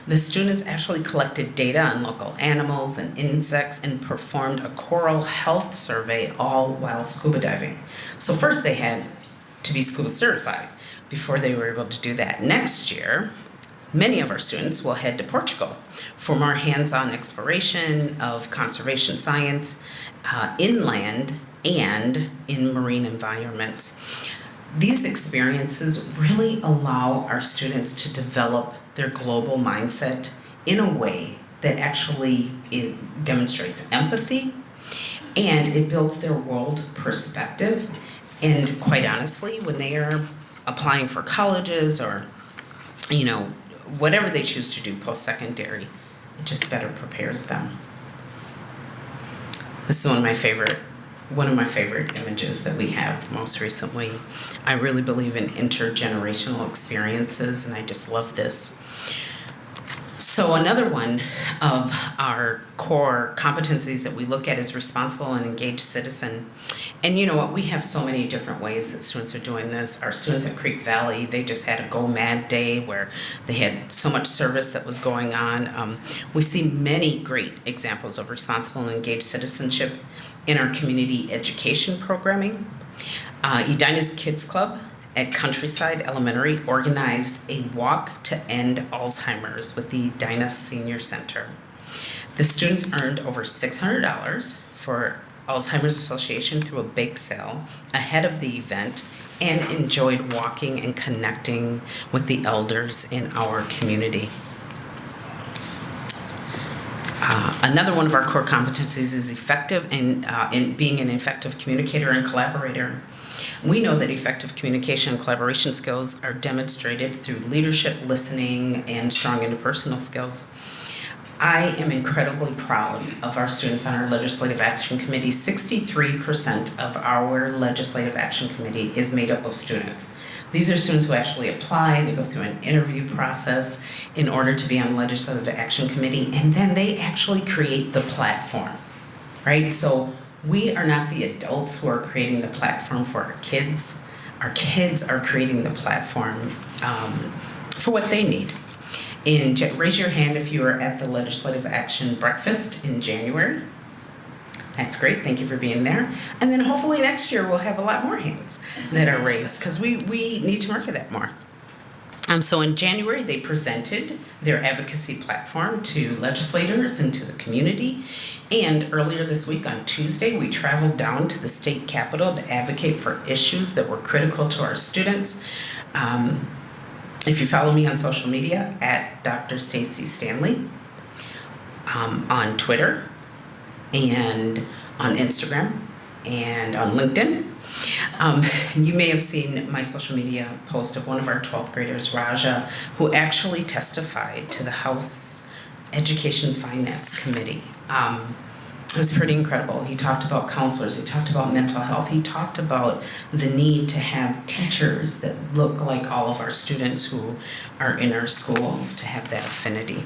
The students actually collected data on local animals and insects and performed a coral health survey, all while scuba diving. So first they had to be scuba certified before they were able to do that. Next year, many of our students will head to Portugal for more hands-on exploration of conservation science, inland and in marine environments. These experiences really allow our students to develop their global mindset in a way that actually demonstrates empathy, and it builds their world perspective. And quite honestly, when they are applying for colleges or, whatever they choose to do post-secondary, it just better prepares them. This is one of my favorite images that we have most recently. I really believe in intergenerational experiences, and I just love this. So another one of our core competencies that we look at is responsible and engaged citizen. And you know what, we have so many different ways that students are doing this. Our students at Creek Valley, they just had a Go Mad Day where they had so much service that was going on. We see many great examples of responsible and engaged citizenship in our community education programming. Edina's Kids Club at Countryside Elementary organized a walk to end Alzheimer's with the Edina Senior Center. The students earned over $600 for Alzheimer's Association through a bake sale ahead of the event and enjoyed walking and connecting with the elders in our community. Another one of our core competencies is effective in being an effective communicator and collaborator. We know that effective communication and collaboration skills are demonstrated through leadership, listening, and strong interpersonal skills. I am incredibly proud of our students on our Legislative Action Committee. 63% of our Legislative Action Committee is made up of students. These are students who actually apply, they go through an interview process in order to be on the Legislative Action Committee, and then they actually create the platform, right? So we are not the adults who are creating the platform for our kids. Our kids are creating the platform for what they need. Raise your hand if you were at the Legislative Action Breakfast in January. That's great, thank you for being there. And then hopefully next year we'll have a lot more hands that are raised because we need to market that more. So in January, they presented their advocacy platform to legislators and to the community. And earlier this week on Tuesday, we traveled down to the state capitol to advocate for issues that were critical to our students. If you follow me on social media, at Dr. Stacie Stanley, on Twitter, and on Instagram, and on LinkedIn, you may have seen my social media post of one of our 12th graders, Raja, who actually testified to the House Education Finance Committee. It was pretty incredible. He talked about counselors, he talked about mental health, he talked about the need to have teachers that look like all of our students who are in our schools, to have that affinity.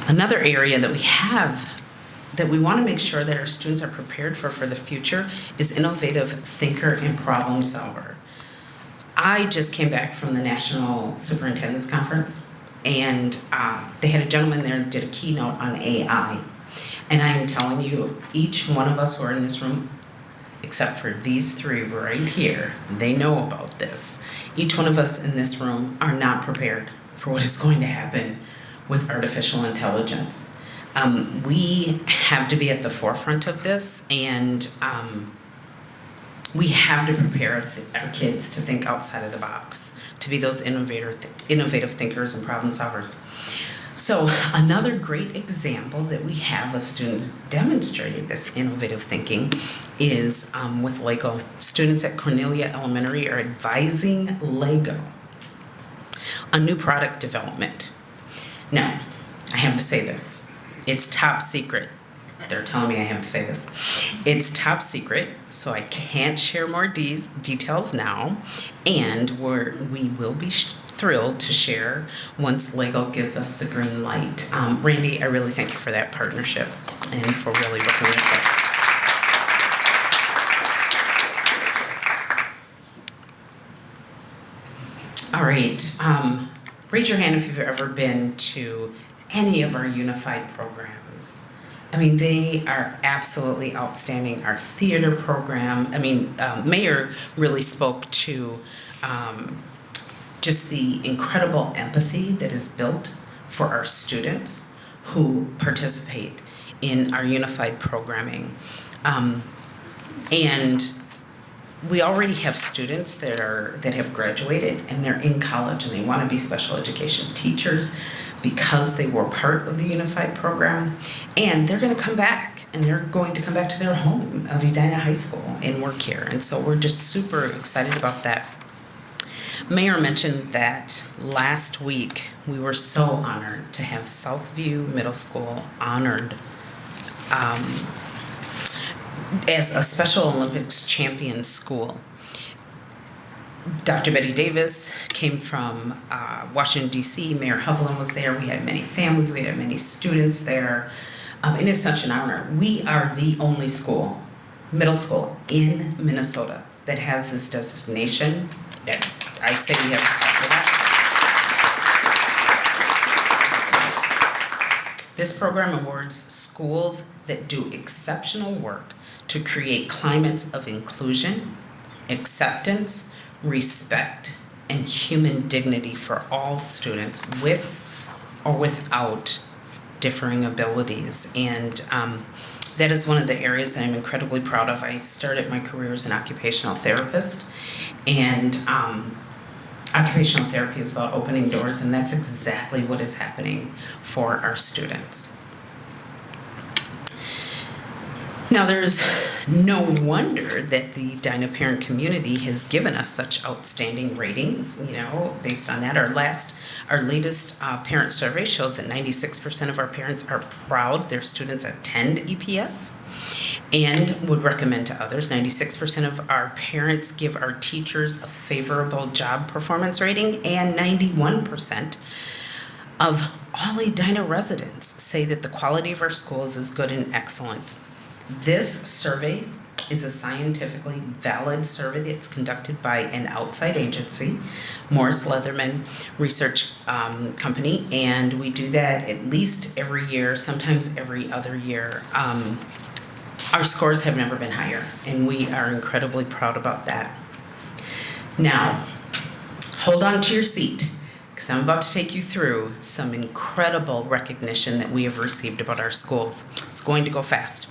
Another area that we have that we want to make sure that our students are prepared for the future is innovative thinker and problem solver. I just came back from the National Superintendent's Conference, and they had a gentleman there who did a keynote on AI. And I am telling you, each one of us who are in this room, except for these three right here, they know about this. Each one of us in this room are not prepared for what is going to happen with artificial intelligence. We have to be at the forefront of this, and we have to prepare our kids to think outside of the box, to be those innovative thinkers and problem solvers. So another great example that we have of students demonstrating this innovative thinking is with Lego. Students at Cornelia Elementary are advising Lego on new product development. Now, I have to say this. It's top secret. They're telling me I have to say this. It's top secret, so I can't share more details now, and we will be thrilled to share once Lego gives us the green light. Randy, I really thank you for that partnership and for really working with us. All right, raise your hand if you've ever been to any of our unified programs. I mean, they are absolutely outstanding. Our theater program, Mayor really spoke to just the incredible empathy that is built for our students who participate in our unified programming. And we already have students that have graduated and they're in college and they want to be special education teachers because they were part of the unified program, and they're going to come back, and they're going to come back to their home of Edina High School and work here, and so we're just super excited about that. Mayor mentioned that last week we were so honored to have Southview Middle School honored as a Special Olympics champion school. Dr. Betty Davis came from Washington, D.C. Mayor Hovland was there. We had many families. We had many students there. It is such an honor. We are the only school, middle school in Minnesota that has this designation. I say we have for that. This program awards schools that do exceptional work to create climates of inclusion, acceptance, respect, and human dignity for all students with or without differing abilities. And that is one of the areas that I'm incredibly proud of. I started my career as an occupational therapist, and occupational therapy is about opening doors, and that's exactly what is happening for our students. Now, there's no wonder that the Edina parent community has given us such outstanding ratings, based on that. Our latest parent survey shows that 96% of our parents are proud their students attend EPS and would recommend to others. 96% of our parents give our teachers a favorable job performance rating, and 91% of all Edina residents say that the quality of our schools is good and excellent. This survey is a scientifically valid survey that's conducted by an outside agency, Morris Leatherman Research Company, and we do that at least every year, sometimes every other year. Our scores have never been higher, and we are incredibly proud about that. Now, hold on to your seat, because I'm about to take you through some incredible recognition that we have received about our schools. It's going to go fast.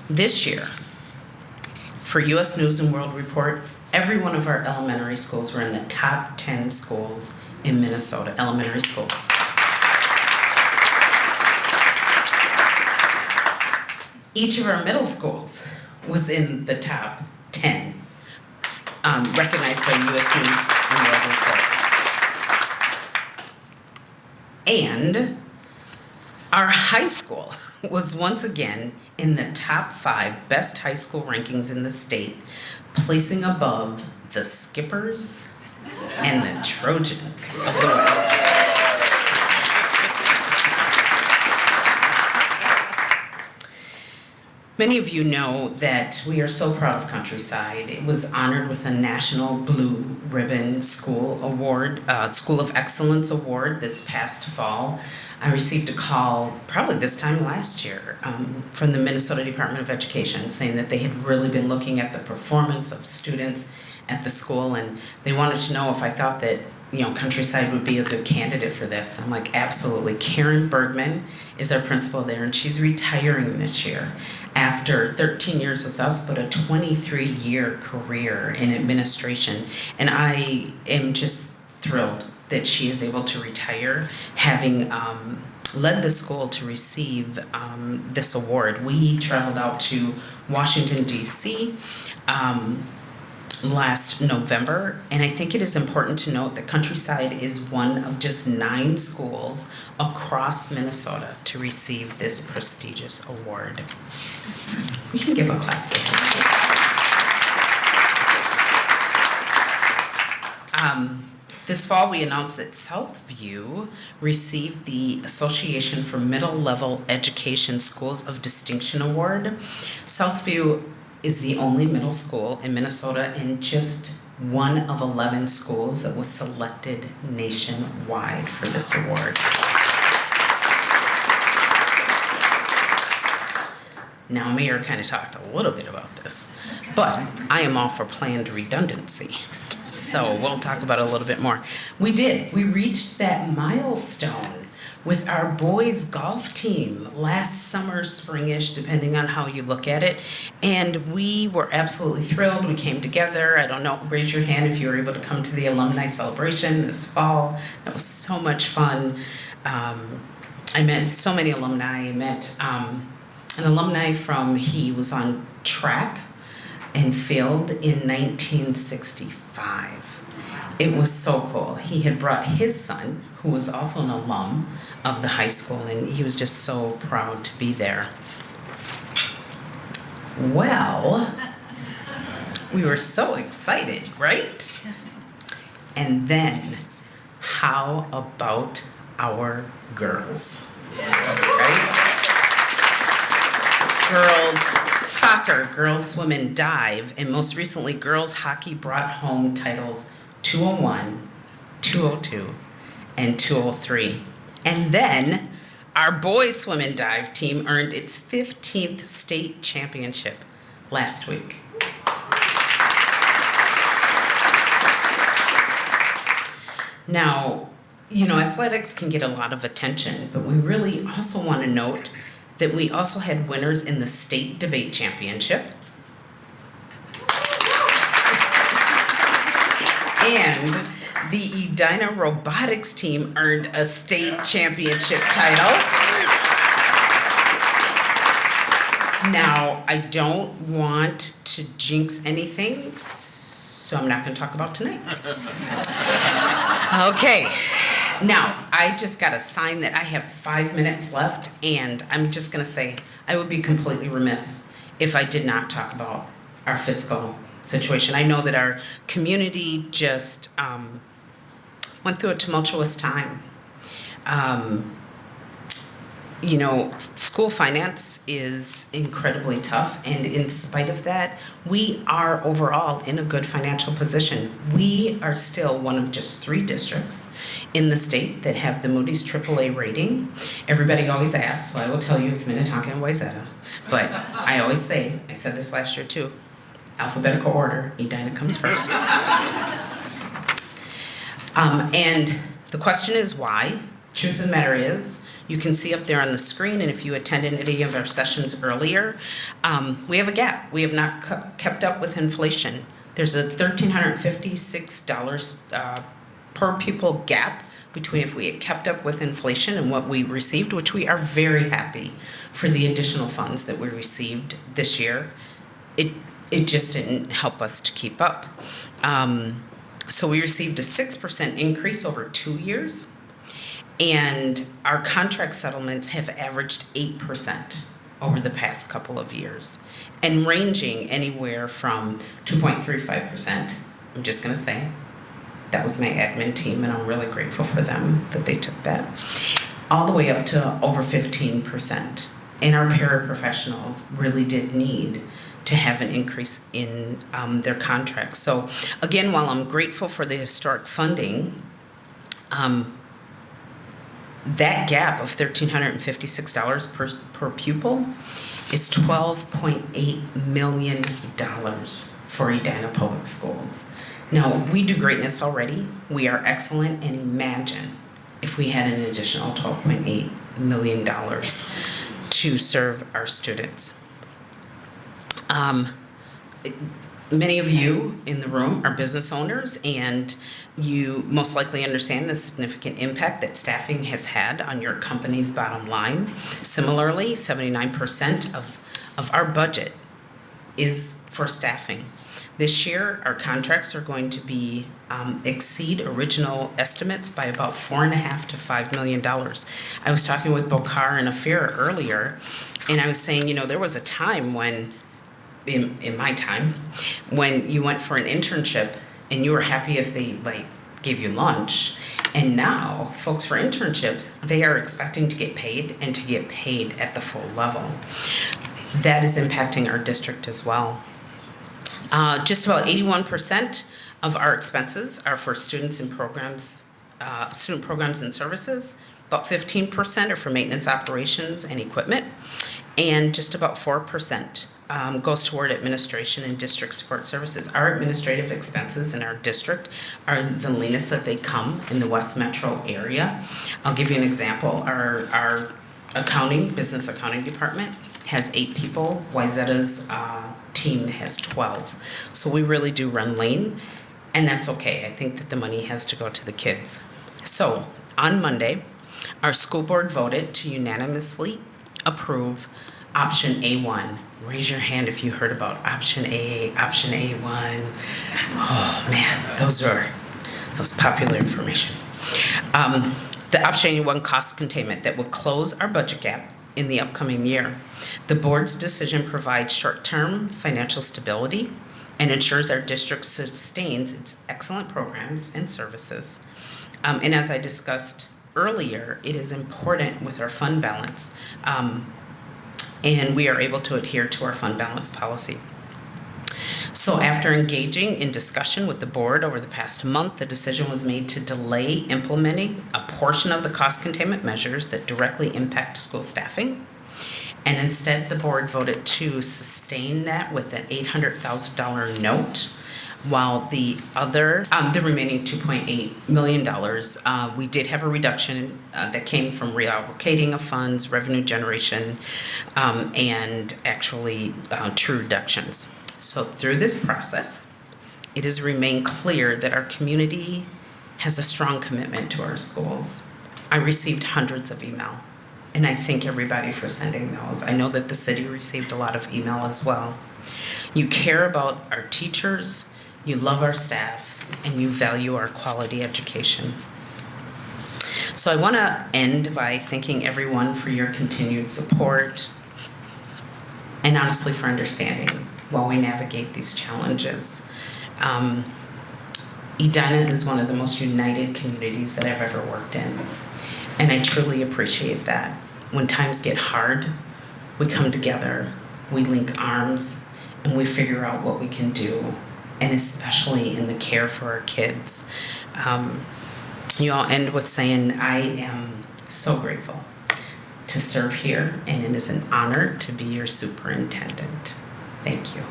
This year, for U.S. News and World Report, every one of our elementary schools were in the top 10 schools in Minnesota, elementary schools. Each of our middle schools was in the top 10, recognized by U.S. News and World Report. And our high school was once again in the top 5 best high school rankings in the state, placing above the Skippers and the Trojans of the West. Many of you know that we are so proud of Countryside. It was honored with a National Blue Ribbon School Award, School of Excellence Award this past fall. I received a call probably this time last year from the Minnesota Department of Education saying that they had really been looking at the performance of students at the school, and they wanted to know if I thought that Countryside would be a good candidate for this. I'm like, absolutely. Karen Bergman is our principal there, and she's retiring this year after 13 years with us, but a 23-year career in administration. And I am just thrilled that she is able to retire, having led the school to receive this award. We traveled out to Washington, D.C., last November, and I think it is important to note that Countryside is one of just 9 schools across Minnesota to receive this prestigious award. We can give a clap for that. This fall, we announced that Southview received the Association for Middle Level Education Schools of Distinction Award. Southview is the only middle school in Minnesota and just one of 11 schools that was selected nationwide for this award. Now, Mayor kind of talked a little bit about this, but I am all for planned redundancy. So we'll talk about it a little bit more. We reached that milestone with our boys golf team last summer, springish, depending on how you look at it. And we were absolutely thrilled. We came together. I don't know, raise your hand if you were able to come to the alumni celebration this fall. That was so much fun. I met so many alumni. I met an alumni he was on track and field in 1965. It was so cool. He had brought his son, who was also an alum of the high school, and he was just so proud to be there. Well, we were so excited, right? And then, how about our girls? Right? Girls soccer, girls swim and dive, and most recently, girls hockey brought home titles 201, 202, and 203. And then our boys swim and dive team earned its 15th state championship last week. Now, athletics can get a lot of attention, but we really also want to note that we also had winners in the state debate championship. And the Edina robotics team earned a state championship title. Now, I don't want to jinx anything, so I'm not going to talk about tonight. Okay. Now, I just got a sign that I have 5 minutes left, and I'm just going to say I would be completely remiss if I did not talk about our fiscal situation. I know that our community just went through a tumultuous time. School finance is incredibly tough, and in spite of that, we are overall in a good financial position. We are still one of just 3 districts in the state that have the Moody's AAA rating. Everybody always asks, so I will tell you it's Minnetonka and Wayzata. But I always say, I said this last year too, alphabetical order, Edina comes first. And the question is why? Truth of the matter is, you can see up there on the screen, and if you attended any of our sessions earlier, we have a gap. We have not kept up with inflation. There's a $1,356 per pupil gap between if we had kept up with inflation and what we received, which we are very happy for the additional funds that we received this year. It just didn't help us to keep up. So we received a 6% increase over 2 years. And our contract settlements have averaged 8% over the past couple of years, and ranging anywhere from 2.35%, I'm just gonna say, that was my admin team, and I'm really grateful for them that they took that, all the way up to over 15%. And our paraprofessionals really did need to have an increase in their contracts. So again, while I'm grateful for the historic funding, that gap of $1,356 per pupil is $12.8 million for Edina Public Schools. Now, we do greatness already. We are excellent, and imagine if we had an additional $12.8 million to serve our students. Many of you in the room are business owners, and you most likely understand the significant impact that staffing has had on your company's bottom line. Similarly, 79% of our budget is for staffing. This year, our contracts are going to be exceed original estimates by about $4.5 to $5 million. I was talking with Bokar and Afira earlier, and I was saying, you know, there was a time when, in my time, when you went for an internship and you were happy if they gave you lunch. And now, folks for internships, they are expecting to get paid, and to get paid at the full level. That is impacting our district as well. Just about 81% of our expenses are for students and programs, student programs and services. About 15% are for maintenance, operations, and equipment, and just about 4% goes toward administration and district support services. Our administrative expenses in our district are the leanest that they come in the West Metro area. I'll give you an example. Our business accounting department has 8 people. Wyzetta's team has 12. So we really do run lean, and that's okay. I think that the money has to go to the kids. So on Monday, our school board voted to unanimously approve option A1. Raise your hand if you heard about option A, option A1. Oh man, that was popular information. The option A1 cost containment that will close our budget gap in the upcoming year. The board's decision provides short-term financial stability and ensures our district sustains its excellent programs and services. And as I discussed earlier, it is important with our fund balance, and we are able to adhere to our fund balance policy. So after engaging in discussion with the board over the past month, the decision was made to delay implementing a portion of the cost containment measures that directly impact school staffing. And instead, the board voted to sustain that with an $800,000 note, while the remaining $2.8 million, we did have a reduction that came from reallocating of funds, revenue generation, and actually true reductions. So through this process, it has remained clear that our community has a strong commitment to our schools. I received hundreds of email, and I thank everybody for sending those. I know that the city received a lot of email as well. You care about our teachers, you love our staff, and you value our quality education. So I want to end by thanking everyone for your continued support, and honestly for understanding while we navigate these challenges. Edina is one of the most united communities that I've ever worked in, and I truly appreciate that. When times get hard, we come together, we link arms, and we figure out what we can do, and especially in the care for our kids. You all end with saying, I am so grateful to serve here, and it is an honor to be your superintendent. Thank you.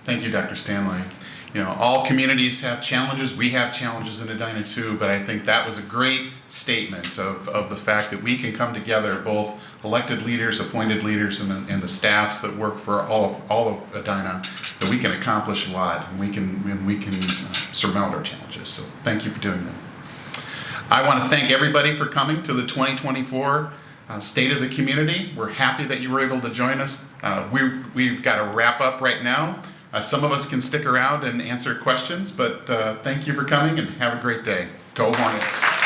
Thank you, Dr. Stanley. You know, all communities have challenges. We have challenges in Edina too, but I think that was a great statement of the fact that we can come together, both elected leaders, appointed leaders, and the staffs that work for all of Edina, that we can accomplish a lot, and we can surmount our challenges. So thank you for doing that. I want to thank everybody for coming to the 2024 state of the community. We're happy that you were able to join us. We've got to wrap up right now. Some of us can stick around and answer questions, but thank you for coming and have a great day. Go Hornets.